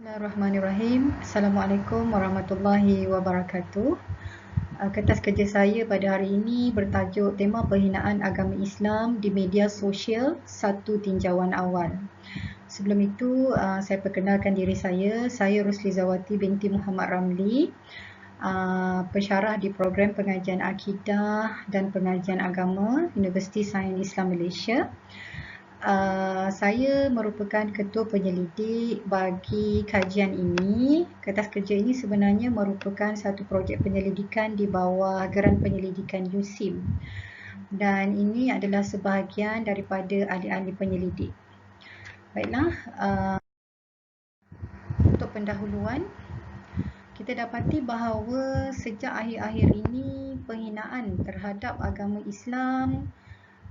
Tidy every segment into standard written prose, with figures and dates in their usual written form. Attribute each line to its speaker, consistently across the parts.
Speaker 1: Bismillahirrahmanirrahim. Assalamualaikum warahmatullahi wabarakatuh. Kertas kerja saya pada hari ini bertajuk tema penghinaan agama Islam di media sosial, satu tinjauan awal. Sebelum itu, saya perkenalkan diri saya. Saya Ruslizawati binti Muhammad Ramli, pensyarah di program pengajian akidah dan pengajian agama Universiti Sains Islam Malaysia. Saya merupakan ketua penyelidik bagi kajian ini. Kertas kerja ini sebenarnya merupakan satu projek penyelidikan di bawah Geran Penyelidikan USIM, dan ini adalah sebahagian daripada ahli-ahli penyelidik. Baiklah, untuk pendahuluan, kita dapati bahawa sejak akhir-akhir ini penghinaan terhadap agama Islam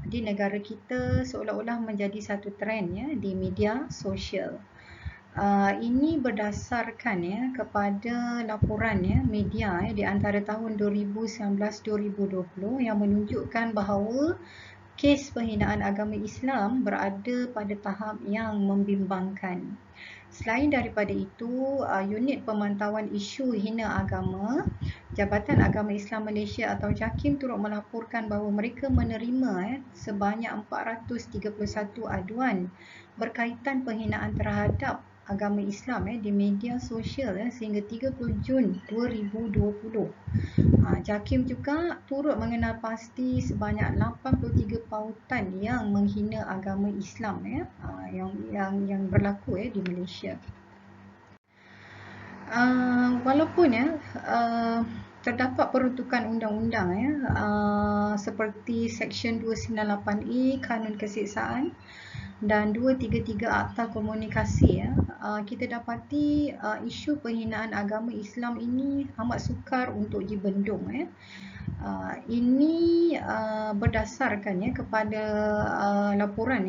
Speaker 1: di negara kita seolah-olah menjadi satu trend ya di media sosial. Ini berdasarkan ya kepada laporan ya media di antara tahun 2019-2020 yang menunjukkan bahawa kes penghinaan agama Islam berada pada tahap yang membimbangkan. Selain daripada itu, unit pemantauan isu hina agama Jabatan Agama Islam Malaysia atau JAKIM turut melaporkan bahawa mereka menerima sebanyak 431 aduan berkaitan penghinaan terhadap agama Islam di media sosial sehingga 30 Jun 2020. JAKIM juga turut mengenal pasti sebanyak 83 pautan yang menghina agama Islam yang berlaku di Malaysia. Walaupun terdapat peruntukan undang-undang seperti Seksyen 298A Kanun Keseksaan dan 233 Akta Komunikasi, kita dapati isu penghinaan agama Islam ini amat sukar untuk dibendung. Ini berdasarkan kepada laporan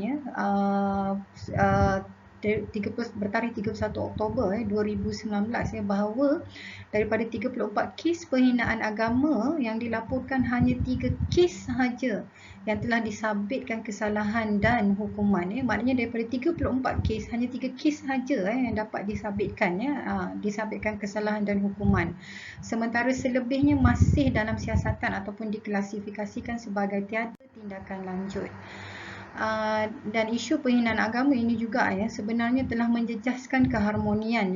Speaker 1: bertarikh 31 Oktober 2019 bahawa daripada 34 kes penghinaan agama yang dilaporkan, hanya 3 kes sahaja yang telah disabitkan kesalahan dan hukuman. Maknanya daripada 34 kes, hanya 3 kes sahaja yang dapat disabitkan kesalahan dan hukuman. Sementara selebihnya masih dalam siasatan ataupun diklasifikasikan sebagai tiada tindakan lanjut. Dan isu penghinaan agama ini juga sebenarnya telah menjejaskan keharmonian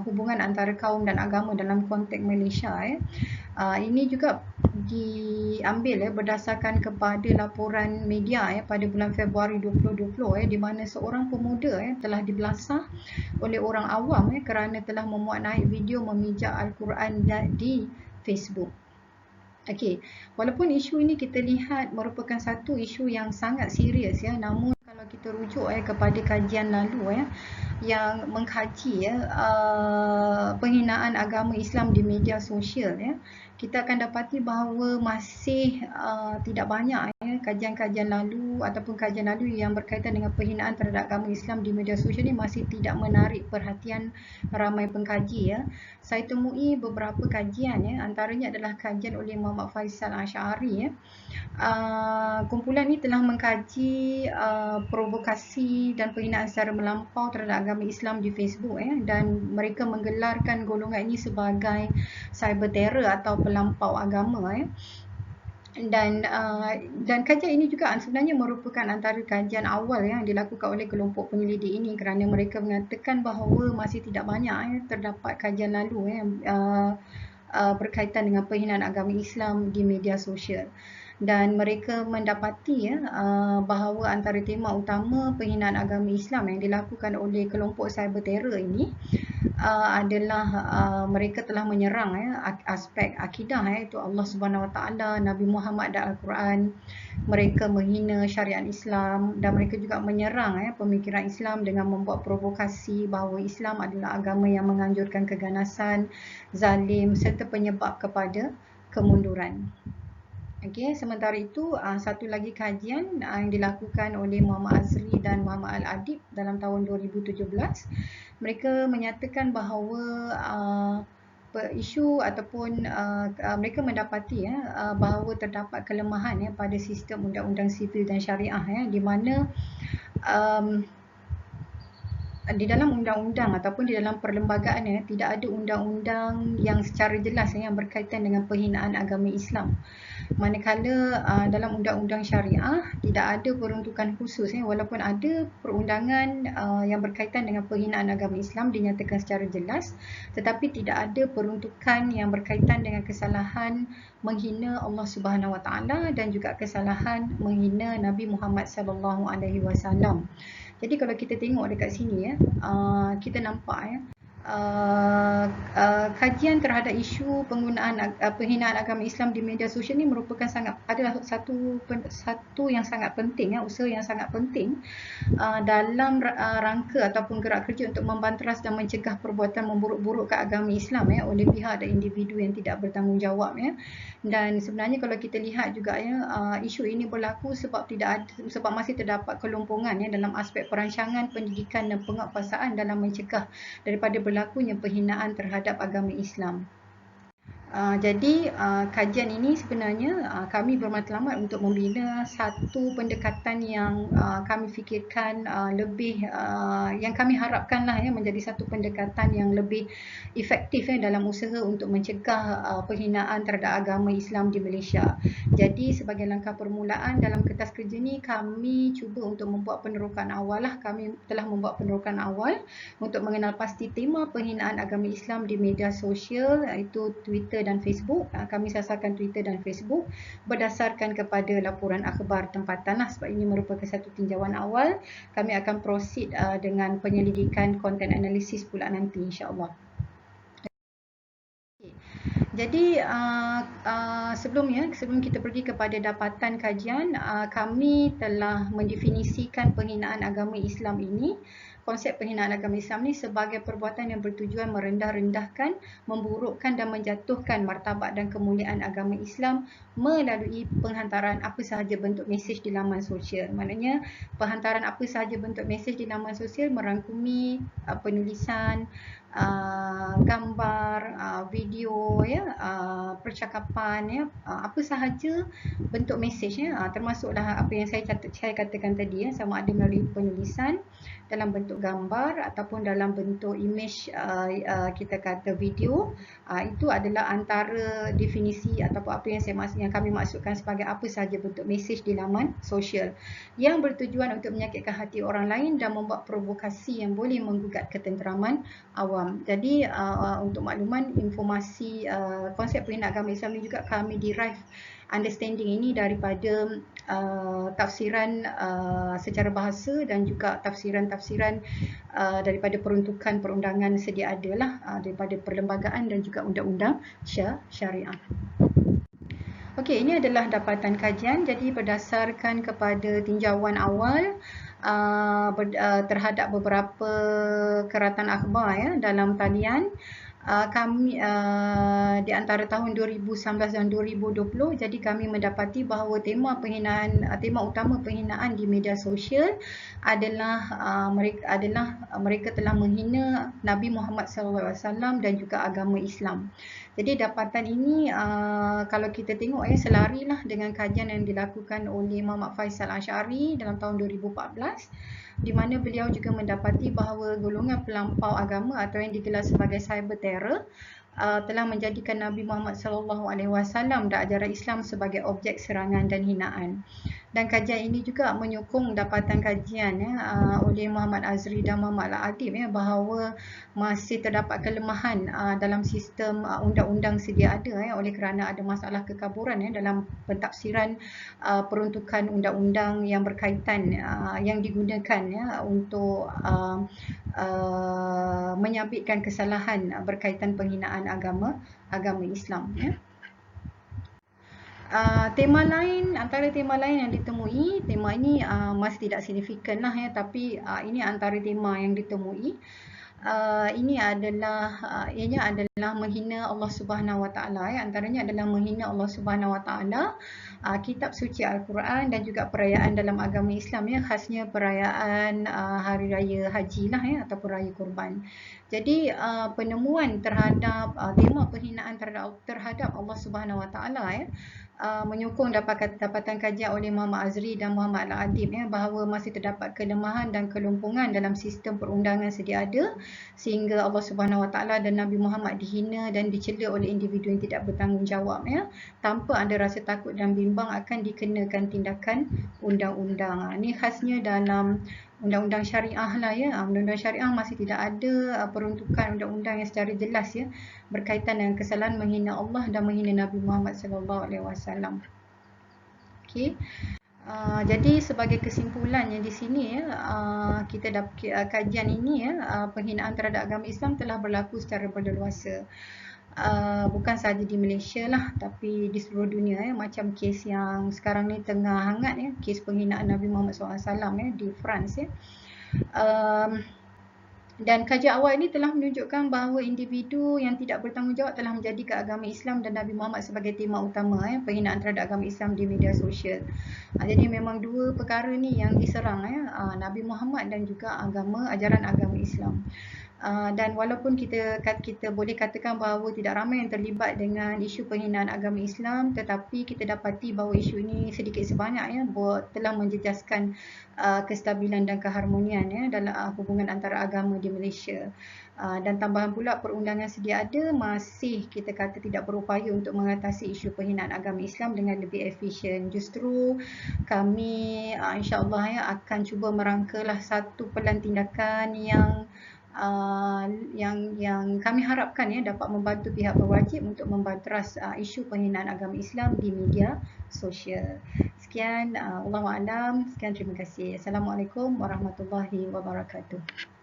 Speaker 1: hubungan antara kaum dan agama dalam konteks Malaysia. Ini juga diambil berdasarkan kepada laporan media pada bulan Februari 2020 di mana seorang pemuda telah dibelasah oleh orang awam kerana telah memuat naik video memijak Al-Quran di Facebook. Okey, walaupun isu ini kita lihat merupakan satu isu yang sangat serius namun kalau kita rujuk kepada kajian lalu yang mengkaji penghinaan agama Islam di media sosial, kita akan dapati bahawa masih tidak banyak kajian-kajian lalu ataupun kajian lalu yang berkaitan dengan penghinaan terhadap agama Islam di media sosial ini masih tidak menarik perhatian ramai pengkaji. Saya temui beberapa kajian antaranya adalah kajian oleh Muhammad Faisal Asy'ari. Kumpulan ini telah mengkaji provokasi dan penghinaan secara melampau terhadap agama Islam di Facebook dan mereka menggelarkan golongan ini sebagai cyber terror atau pelampau agama. Dan kajian ini juga sebenarnya merupakan antara kajian awal yang dilakukan oleh kelompok penyelidik ini kerana mereka mengatakan bahawa masih tidak banyak terdapat kajian lalu berkaitan dengan penghinaan agama Islam di media sosial. Dan mereka mendapati bahawa antara tema utama penghinaan agama Islam yang dilakukan oleh kelompok cyber terror ini adalah mereka telah menyerang aspek akidah iaitu Allah Subhanahu Wa Taala, Nabi Muhammad dan Al-Quran. Mereka menghina syariat Islam dan mereka juga menyerang pemikiran Islam dengan membuat provokasi bahawa Islam adalah agama yang menganjurkan keganasan, zalim serta penyebab kepada kemunduran. Okey, sementara itu satu lagi kajian yang dilakukan oleh Muhammad Azri dan Muhammad Al-Adib dalam tahun 2017. Mereka menyatakan bahawa isu ataupun mereka mendapati bahawa terdapat kelemahan pada sistem undang-undang sivil dan syariah di mana di dalam undang-undang ataupun di dalam perlembagaan tidak ada undang-undang yang secara jelas yang berkaitan dengan penghinaan agama Islam. Manakala dalam undang-undang syariah tidak ada peruntukan khusus walaupun ada perundangan yang berkaitan dengan penghinaan agama Islam dinyatakan secara jelas, tetapi tidak ada peruntukan yang berkaitan dengan kesalahan menghina Allah Subhanahu Wa Taala dan juga kesalahan menghina Nabi Muhammad sallallahu alaihi wasallam. Jadi kalau kita tengok dekat sini kita nampak kajian terhadap isu penggunaan penghinaan agama Islam di media sosial ini adalah satu yang sangat penting, usaha yang sangat penting dalam rangka ataupun gerak kerja untuk membanteras dan mencegah perbuatan memburuk-buruk ke agama Islam oleh pihak dan individu yang tidak bertanggungjawab. Dan sebenarnya kalau kita lihat juga isu ini berlaku sebab masih terdapat kelumpungan dalam aspek perancangan, pendidikan dan penguatkuasaan dalam mencegah daripada berlakunya penghinaan terhadap agama Islam. Jadi kajian ini sebenarnya kami bermatlamat untuk membina satu pendekatan yang kami fikirkan yang kami harapkanlah menjadi satu pendekatan yang lebih efektif dalam usaha untuk mencegah penghinaan terhadap agama Islam di Malaysia. Jadi sebagai langkah permulaan dalam kertas kerja ni kami cuba untuk membuat penerokan awal kami telah membuat penerokan awal untuk mengenal pasti tema penghinaan agama Islam di media sosial, iaitu Twitter dan Facebook. Kami sasarkan Twitter dan Facebook berdasarkan kepada laporan akhbar tempatan sebab ini merupakan satu tinjauan awal. Kami akan proceed dengan penyelidikan konten analisis pula nanti insya-Allah. Jadi sebelum kita pergi kepada dapatan kajian, kami telah mendefinisikan penghinaan agama Islam ini. Konsep penghinaan agama Islam ini sebagai perbuatan yang bertujuan merendah-rendahkan, memburukkan dan menjatuhkan martabat dan kemuliaan agama Islam melalui penghantaran apa sahaja bentuk mesej di laman sosial. Maknanya penghantaran apa sahaja bentuk mesej di laman sosial merangkumi penulisan, gambar, video, percakapan, apa sahaja bentuk mesej, termasuklah apa yang saya katakan tadi, sama ada melalui penulisan dalam bentuk gambar ataupun dalam bentuk image, kita kata video. Itu adalah antara definisi ataupun apa yang kami maksudkan sebagai apa sahaja bentuk mesej di laman sosial yang bertujuan untuk menyakitkan hati orang lain dan membuat provokasi yang boleh menggugat ketenteraman awam. Jadi untuk makluman, informasi konsep penghinaan agama Islam ini juga kami derive understanding ini daripada tafsiran secara bahasa dan juga tafsiran-tafsiran daripada peruntukan perundangan sedia ada daripada perlembagaan dan juga undang-undang syariah. Okey, ini adalah dapatan kajian. Jadi berdasarkan kepada tinjauan awal terhadap beberapa keratan akhbar dalam talian, kami di antara tahun 2019 dan 2020, jadi kami mendapati bahawa tema utama penghinaan di media sosial adalah mereka telah menghina Nabi Muhammad SAW dan juga agama Islam. Jadi dapatan ini kalau kita tengok selarilah dengan kajian yang dilakukan oleh Muhammad Faisal Asy'ari dalam tahun 2014, di mana beliau juga mendapati bahawa golongan pelampau agama atau yang digelar sebagai cyber terror telah menjadikan Nabi Muhammad SAW dan ajaran Islam sebagai objek serangan dan hinaan. Dan kajian ini juga menyokong dapatan kajian oleh Muhammad Azri dan Muhammad Al-Adib bahawa masih terdapat kelemahan dalam sistem undang-undang sedia ada oleh kerana ada masalah kekaburan dalam pentafsiran peruntukan undang-undang yang berkaitan yang digunakan untuk menyabitkan kesalahan berkaitan penghinaan agama Islam. Antara tema lain yang ditemui, tema ini masih tidak signifikan tapi ini antara tema yang ditemui. Ianya adalah menghina Allah Subhanahu Wa Taala. Antaranya adalah menghina Allah Subhanahu Wa Taala, kitab suci Al-Quran dan juga perayaan dalam agama Islam khasnya perayaan hari raya haji ataupun raya kurban. Jadi penemuan terhadap tema penghinaan terhadap Allah Subhanahu Wa Taala menyokong dapatan kajian oleh Muhammad Azri dan Muhammad Al-Adib bahawa masih terdapat kelemahan dan kelumpungan dalam sistem perundangan sedia ada sehingga Allah Subhanahu Wa Taala dan Nabi Muhammad dihina dan dicela oleh individu yang tidak bertanggungjawab tanpa ada rasa takut dan bimbang akan dikenakan tindakan undang-undang. Ini khasnya dalam undang-undang syariah lah undang-undang syariah masih tidak ada peruntukan undang-undang yang secara jelas berkaitan dengan kesalahan menghina Allah dan menghina Nabi Muhammad SAW. Okey. Jadi sebagai kesimpulannya di sini kita dapat kajian ini penghinaan terhadap agama Islam telah berlaku secara berleluasa. Bukan sahaja di Malaysia lah, tapi di seluruh dunia macam kes yang sekarang ni tengah hangat kes penghinaan Nabi Muhammad SAW di France dan kajian awal ini telah menunjukkan bahawa individu yang tidak bertanggungjawab telah menjadikan agama Islam dan Nabi Muhammad sebagai tema utama penghinaan terhadap agama Islam di media sosial. Jadi memang dua perkara ni yang diserang Nabi Muhammad dan juga ajaran agama Islam. Dan walaupun kita boleh katakan bahawa tidak ramai yang terlibat dengan isu penghinaan agama Islam, tetapi kita dapati bahawa isu ini sedikit sebanyak telah menjejaskan kestabilan dan keharmonian dalam hubungan antara agama di Malaysia. Dan tambahan pula perundangan sedia ada masih kita kata tidak berupaya untuk mengatasi isu penghinaan agama Islam dengan lebih efisien. Justru kami insya-Allah akan cuba merangkalah satu pelan tindakan yang kami harapkan dapat membantu pihak berwajib untuk membanteras isu penghinaan agama Islam di media sosial. Sekian, Allahu a'lam. Sekian, terima kasih. Assalamualaikum warahmatullahi wabarakatuh.